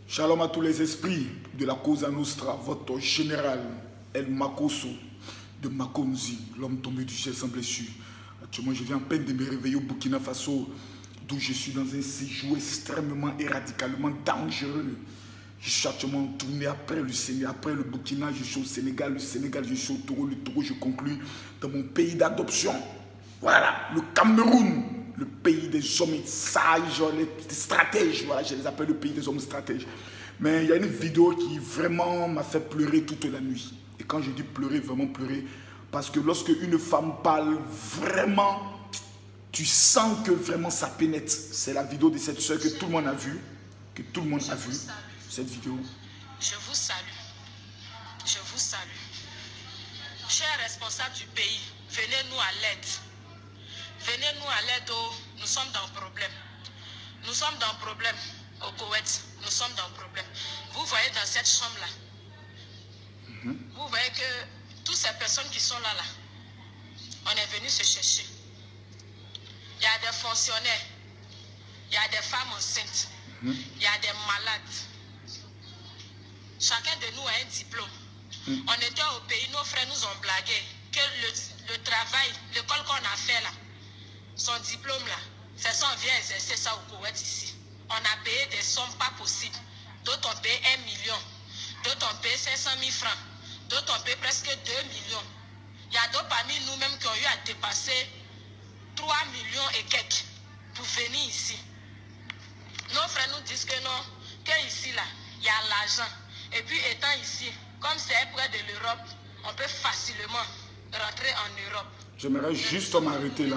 Shalom à tous les esprits de la Cosa Nostra, votre général El Makoso de Makonzi, l'homme tombé du ciel sans blessure. Actuellement, je viens à peine de me réveiller au Burkina Faso, d'où je suis dans un séjour extrêmement et radicalement dangereux. Je suis actuellement tourné après le Sénégal, après le Burkina, je suis au Sénégal, le Sénégal, je suis au Togo, le Togo, je conclue dans mon pays d'adoption. Voilà, le Cameroun, le pays des hommes sages, les stratèges, voilà, je les appelle le pays des hommes stratèges. Mais il y a une vidéo qui vraiment m'a fait pleurer toute la nuit. Et quand je dis pleurer, vraiment pleurer, parce que lorsque une femme parle, vraiment, tu sens que vraiment ça pénètre. C'est la vidéo de cette soeur que tout le monde a vue, que tout le monde a vu, cette vidéo. Je vous salue. Je vous salue. Chers responsables du pays, venez-nous à l'aide. Venez-nous à l'aide, nous sommes dans le problème. Nous sommes dans le problème au Koweït. Nous sommes dans le problème. Vous voyez dans cette chambre-là, vous voyez que toutes ces personnes qui sont là, on est venu se chercher. Il y a des fonctionnaires, il y a des femmes enceintes, il y a des malades. Chacun de nous a un diplôme. On était au pays, nos frères nous ont blagué que le travail, l'école qu'on a fait là, son diplôme là, c'est ça, on vient exercer ça au Koweït ici. On a payé des sommes pas possibles. D'autres ont payé 1 million, d'autres ont payé 500 000 francs, d'autres ont payé presque 2 millions. Il y a d'autres parmi nous-mêmes qui ont eu à dépasser 3 millions et quelques pour venir ici. Nos frères nous disent que non, que ici là, il y a l'argent. Et puis étant ici, comme c'est près de l'Europe, on peut facilement rentrer en Europe. J'aimerais juste m'arrêter là.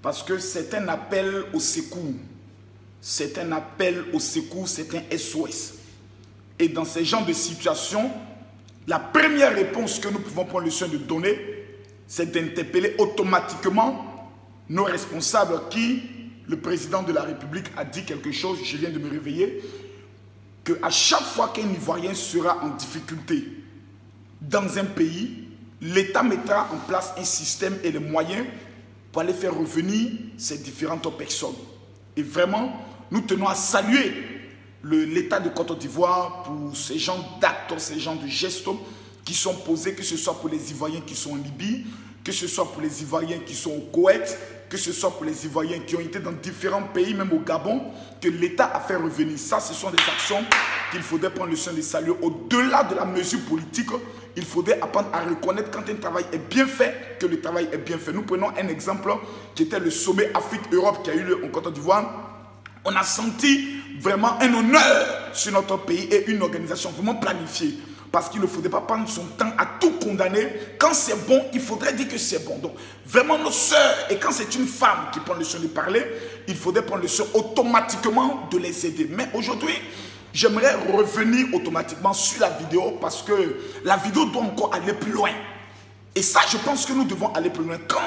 Parce que c'est un appel au secours. C'est un appel au secours, c'est un SOS. Et dans ce genre de situation, la première réponse que nous pouvons prendre le soin de donner, c'est d'interpeller automatiquement nos responsables qui, le président de la République a dit quelque chose, je viens de me réveiller, qu'à chaque fois qu'un Ivoirien sera en difficulté dans un pays, l'État mettra en place un système et les moyens pour aller faire revenir ces différentes personnes. Et vraiment, nous tenons à saluer l'État de Côte d'Ivoire pour ces genres d'actes, ces genres de gestes qui sont posés, que ce soit pour les Ivoiriens qui sont en Libye, que ce soit pour les Ivoiriens qui sont au Koweït, que ce soit pour les Ivoiriens qui ont été dans différents pays, même au Gabon, que l'État a fait revenir. Ça, ce sont des actions qu'il faudrait prendre le soin de saluer. Au-delà de la mesure politique, il faudrait apprendre à reconnaître quand un travail est bien fait, que le travail est bien fait. Nous prenons un exemple qui était le sommet Afrique-Europe qui a eu lieu en Côte d'Ivoire. On a senti vraiment un honneur sur notre pays et une organisation vraiment planifiée. Parce qu'il ne faudrait pas prendre son temps à tout condamner. Quand c'est bon, il faudrait dire que c'est bon. Donc, vraiment, nos sœurs, et quand c'est une femme qui prend le soin de parler, il faudrait prendre le soin automatiquement de les aider. Mais aujourd'hui, j'aimerais revenir automatiquement sur la vidéo parce que la vidéo doit encore aller plus loin. Et ça, je pense que nous devons aller plus loin. Quand,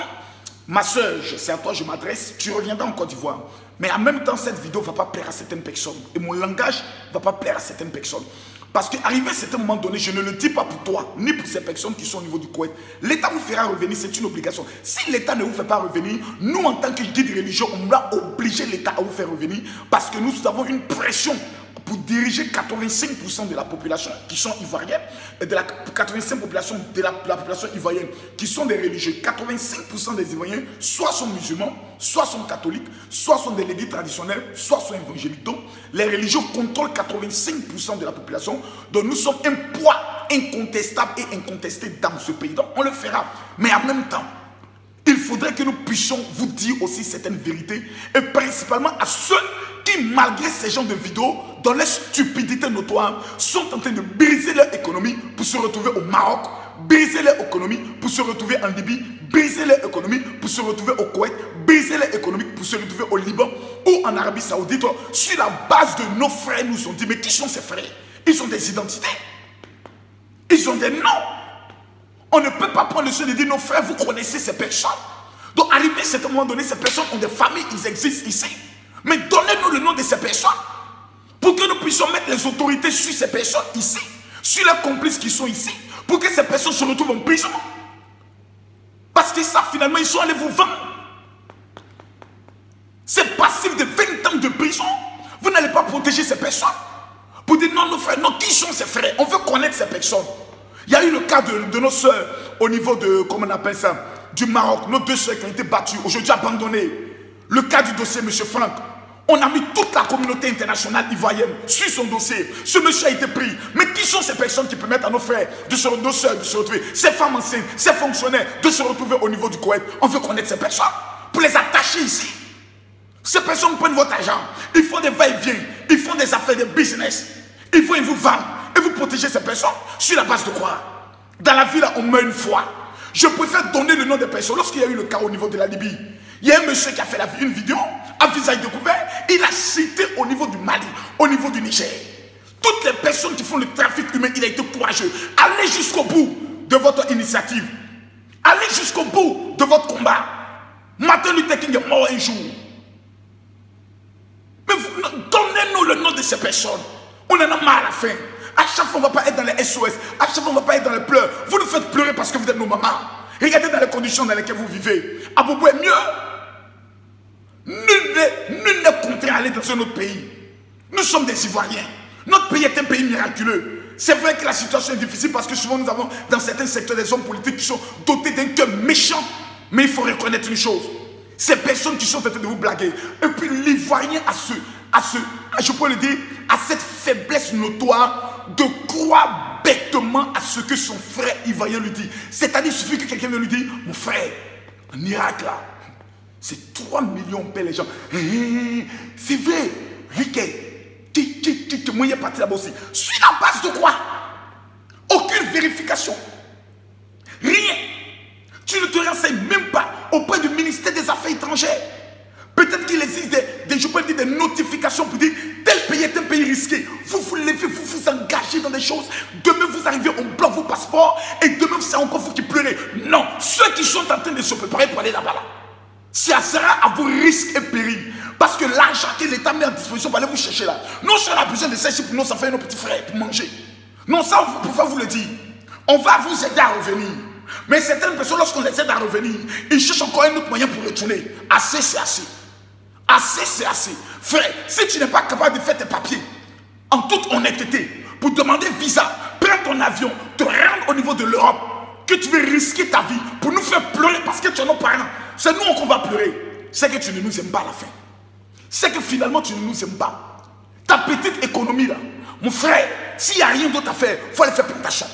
ma soeur, c'est à toi que je m'adresse, tu reviendras en Côte d'Ivoire. Mais en même temps, cette vidéo ne va pas plaire à certaines personnes. Et mon langage ne va pas plaire à certaines personnes. Parce qu'arrivé à un certain moment donné, je ne le dis pas pour toi, ni pour ces personnes qui sont au niveau du Koweït. L'État vous fera revenir, c'est une obligation. Si l'État ne vous fait pas revenir, nous en tant que guide religieux, on va obliger l'État à vous faire revenir parce que nous avons une pression pour diriger 85% de la population qui sont ivoiriens, et de la 85% de la population ivoirienne qui sont des religieux. 85% des Ivoiriens soit sont musulmans, soit sont catholiques, soit sont des légués traditionnels, soit sont évangéliques. Donc, les religieux contrôlent 85% de la population. Donc, nous sommes un poids incontestable et incontesté dans ce pays. Donc, on le fera. Mais en même temps, il faudrait que nous puissions vous dire aussi certaines vérités, et principalement à ceux qui, malgré ces genres de vidéos, dans leur stupidité notoire, sont en train de briser leur économie pour se retrouver au Maroc, briser leur économie pour se retrouver en Libye, briser leur économie pour se retrouver au Koweït, briser leur économie pour se retrouver au Liban ou en Arabie Saoudite, sur la base de nos frères nous ont dit, mais qui sont ces frères? Ils ont des identités, ils ont des noms. On ne peut pas prendre le soin de dire, nos frères, vous connaissez ces personnes. Donc, arrivé à un moment donné, ces personnes ont des familles, ils existent ici. Mais donnez-nous le nom de ces personnes pour que nous puissions mettre les autorités sur ces personnes ici, sur leurs complices qui sont ici, pour que ces personnes se retrouvent en prison. Parce que ça, finalement, ils sont allés vous vendre. C'est passif de 20 ans de prison. Vous n'allez pas protéger ces personnes. Pour dire non, nos frères, non, qui sont ces frères? On veut connaître ces personnes. Il y a eu le cas de nos soeurs au niveau de, comment on appelle ça, du Maroc. Nos 2 soeurs qui ont été battues, aujourd'hui abandonnées. Le cas du dossier M. Franck. On a mis toute la communauté internationale ivoirienne sur son dossier. Ce monsieur a été pris. Mais qui sont ces personnes qui permettent à nos frères, nos soeurs de se retrouver? Ces femmes enceintes, ces fonctionnaires de se retrouver au niveau du Koweït. On veut connaître ces personnes pour les attacher ici. Ces personnes prennent votre argent. Ils font des va-et-vient. Ils font des affaires de business. Ils vous vendent. Et vous protégez ces personnes sur la base de quoi? Dans la vie, là, on meurt une fois. Je préfère donner le nom des personnes. Lorsqu'il y a eu le cas au niveau de la Libye, il y a un monsieur qui a fait une vidéo à visage découvert. Il a cité au niveau du Mali, au niveau du Niger. Toutes les personnes qui font le trafic humain, il a été courageux. Allez jusqu'au bout de votre initiative. Allez jusqu'au bout de votre combat. Martin Luther King est mort un jour. Mais donnez-nous le nom de ces personnes. On en a marre à la fin. À chaque fois, on ne va pas être dans les SOS. À chaque fois, on ne va pas être dans les pleurs. Vous nous faites pleurer parce que vous êtes nos mamans. Regardez dans les conditions dans lesquelles vous vivez. Abobo est mieux. Nul n'est contraint à aller dans un autre pays. Nous sommes des Ivoiriens. Notre pays est un pays miraculeux. C'est vrai que la situation est difficile parce que souvent nous avons dans certains secteurs des hommes politiques qui sont dotés d'un cœur méchant. Mais il faut reconnaître une chose. Ces personnes qui sont en train de vous blaguer. Et puis l'Ivoirien je peux le dire, à cette faiblesse notoire de croire bêtement à ce que son frère ivoirien lui dit. C'est-à-dire, il suffit que quelqu'un lui dise, mon frère, en Irak là, c'est 3 millions on paie les gens. C'est vrai, moi il est parti là-bas aussi. Sur la base de quoi? Aucune vérification. Rien. Tu ne te renseignes même pas auprès du ministère des Affaires étrangères. Peut-être qu'il existe des notifications pour dire tel pays est un pays risqué. Vous vous levez, vous vous engagez dans des choses. Demain vous arrivez, on bloque vos passeports et demain c'est encore vous qui pleurez. Non, ceux qui sont en train de se préparer pour aller là-bas, ça sera à vos risques et périls. Parce que l'argent que l'État met à disposition pour aller vous chercher là, non seulement on a besoin de ça ici pour nos enfants et nos petits frères pour manger. Non, ça vous pouvez vous le dire. On va vous aider à revenir. Mais certaines personnes, lorsqu'on les aide à revenir, ils cherchent encore un autre moyen pour retourner. Assez, c'est assez. Assez, c'est assez. Frère, si tu n'es pas capable de faire tes papiers, en toute honnêteté, pour demander visa, prends ton avion, te rendre au niveau de l'Europe, que tu veux risquer ta vie pour nous faire pleurer parce que tu es nos parents. C'est nous qu'on va pleurer. C'est que tu ne nous aimes pas à la fin. C'est que finalement tu ne nous aimes pas. Ta petite économie là, mon frère, s'il n'y a rien d'autre à faire, il faut aller faire plantation.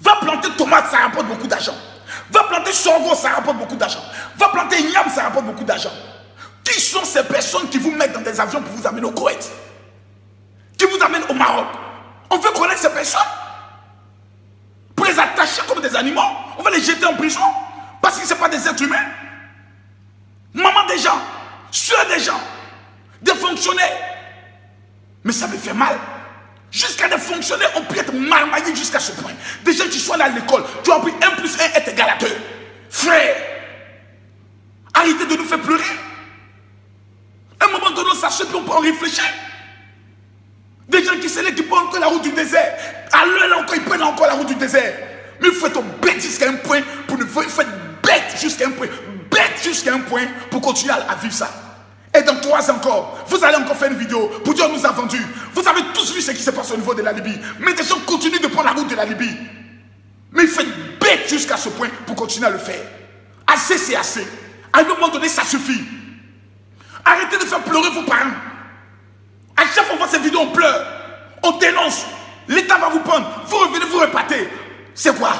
Va planter tomates, ça rapporte beaucoup d'argent. Va planter sorgho, ça rapporte beaucoup d'argent. Va planter igname, ça rapporte beaucoup d'argent. Qui sont ces personnes qui vous mettent dans des avions pour vous amener au Koweït? Qui vous amènent au Maroc? On veut connaître ces personnes. Pour les attacher comme des animaux, on va les jeter en prison. Parce que ce ne sont pas des êtres humains. Maman des gens, soeur des gens, des fonctionnaires. Mais ça me fait mal. Jusqu'à des fonctionnaires ont pu être marmaillés jusqu'à ce point. Des gens qui sont allés à l'école, qui ont appris 1 plus 1 est égal à 2. Frère, arrêtez de nous faire pleurer. À un moment donné, on s'achète puis on peut en réfléchir. Des gens qui prennent encore la route du désert. À l'heure là encore, ils prennent encore la route du désert. Mais il faut être bête jusqu'à un point pour il faut être bête jusqu'à un point. Bête jusqu'à un point pour continuer à vivre ça. Et dans 3 ans encore, vous allez encore faire une vidéo pour dire on nous a vendu. Vous avez tous vu ce qui se passe au niveau de la Libye. Mais des gens continuent de prendre la route de la Libye. Mais il faut être bête jusqu'à ce point pour continuer à le faire. Assez, c'est assez. À un moment donné, ça suffit. Arrêtez de faire pleurer vos parents. À chaque fois qu'on voit ces vidéos, on pleure. On dénonce. L'État va vous prendre. Vous revenez, vous repartez. C'est quoi?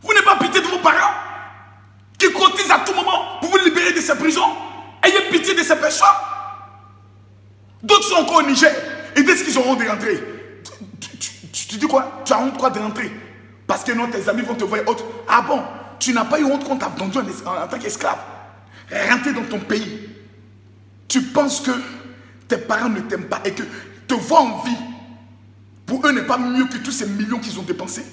Vous n'avez pas pitié de vos parents qui cotisent à tout moment pour vous libérer de ces prisons? Ayez pitié de ces personnes. D'autres sont encore au Niger. Ils disent qu'ils auront des rentrées. Tu dis quoi? Tu as honte quoi de rentrer? Parce que non, tes amis vont te voir autre. Ah bon? Tu n'as pas eu honte qu'on t'a vendu en tant qu'esclave? Rentrer dans ton pays. Tu penses que tes parents ne t'aiment pas et que te voir en vie, pour eux, n'est pas mieux que tous ces millions qu'ils ont dépensés?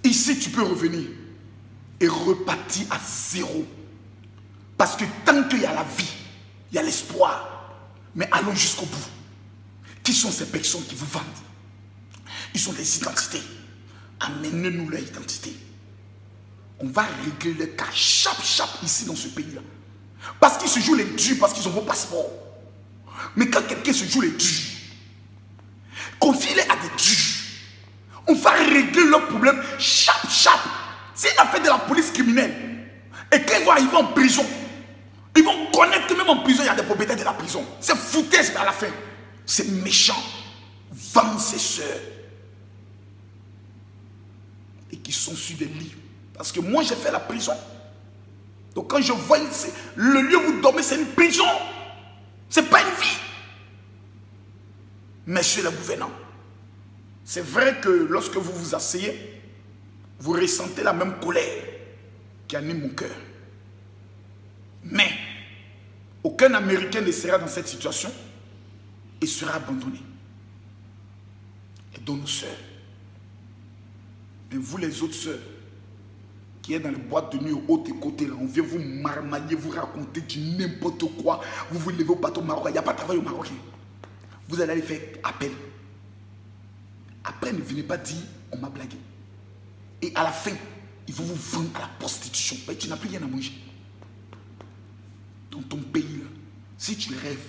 Ici, tu peux revenir et repartir à zéro. Parce que tant qu'il y a la vie, il y a l'espoir. Mais allons jusqu'au bout. Qui sont ces personnes qui vous vendent? Ils ont des identités. Amenez-nous leur identité. On va régler le cas chap ici dans ce pays-là. Parce qu'ils se jouent les durs, parce qu'ils ont vos passeports. Mais quand quelqu'un se joue les durs, confiez-les à des durs, on va régler leurs problèmes chap. S'il a fait de la police criminelle, et qu'ils vont arriver en prison, ils vont connaître que même en prison, il y a des propriétaires de la prison. C'est foutaise à la fin. C'est méchant. Vendre ses soeurs. Et qui sont sur des lits. Parce que moi, j'ai fait la prison. Donc quand je vois le lieu où vous dormez, c'est une prison. C'est pas une vie. Messieurs les gouvernants, c'est vrai que lorsque vous vous asseyez, vous ressentez la même colère qui anime mon cœur. Mais aucun Américain ne sera dans cette situation et sera abandonné. Et donc nos sœurs, mais vous les autres sœurs, qui est dans les boîtes de nuit au haut et côté, là, on vient vous marmailler, vous raconter du n'importe quoi. Vous vous levez au bateau marocain. Il n'y a pas de travail au Maroc. Vous allez aller faire appel. Après, ne venez pas dire on m'a blagué. Et à la fin, ils vont vous vendre à la prostitution. Mais tu n'as plus rien à manger. Dans ton pays, là, si tu rêves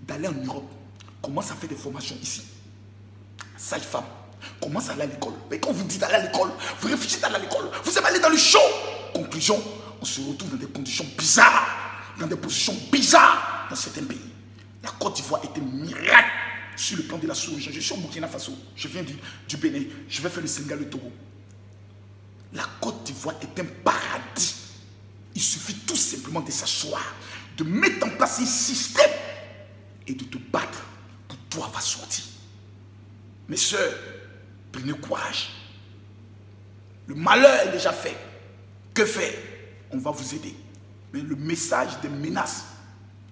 d'aller en Europe, commence à faire des formations ici. Sage-femme. Commence à aller à l'école. Mais quand vous dites d'aller à l'école, vous réfléchissez d'aller à l'école. Vous aimez aller dans le show. Conclusion, on se retrouve dans des conditions bizarres, dans des positions bizarres dans certains pays. La Côte d'Ivoire est un miracle sur le plan de la sous-région. Je suis au Burkina Faso. Je viens du Bénin. Je vais faire le Sénégal, le Togo. La Côte d'Ivoire est un paradis. Il suffit tout simplement de s'asseoir, de mettre en place un système et de te battre pour toi va sortir. Mes soeurs, prenez courage. Le malheur est déjà fait. Que faire? On va vous aider. Mais le message des menaces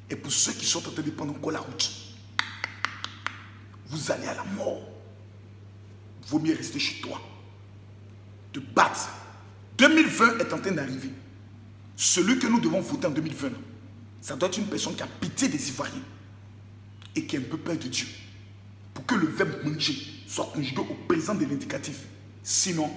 est pour ceux qui sont en train de prendre encore la route. Vous allez à la mort. Vaut mieux rester chez toi. Te battre. 2020 est en train d'arriver. Celui que nous devons voter en 2020, ça doit être une personne qui a pitié des Ivoiriens et qui a un peu peur de Dieu. Pour que le verbe manger soit conjugué au présent de l'indicatif. Sinon,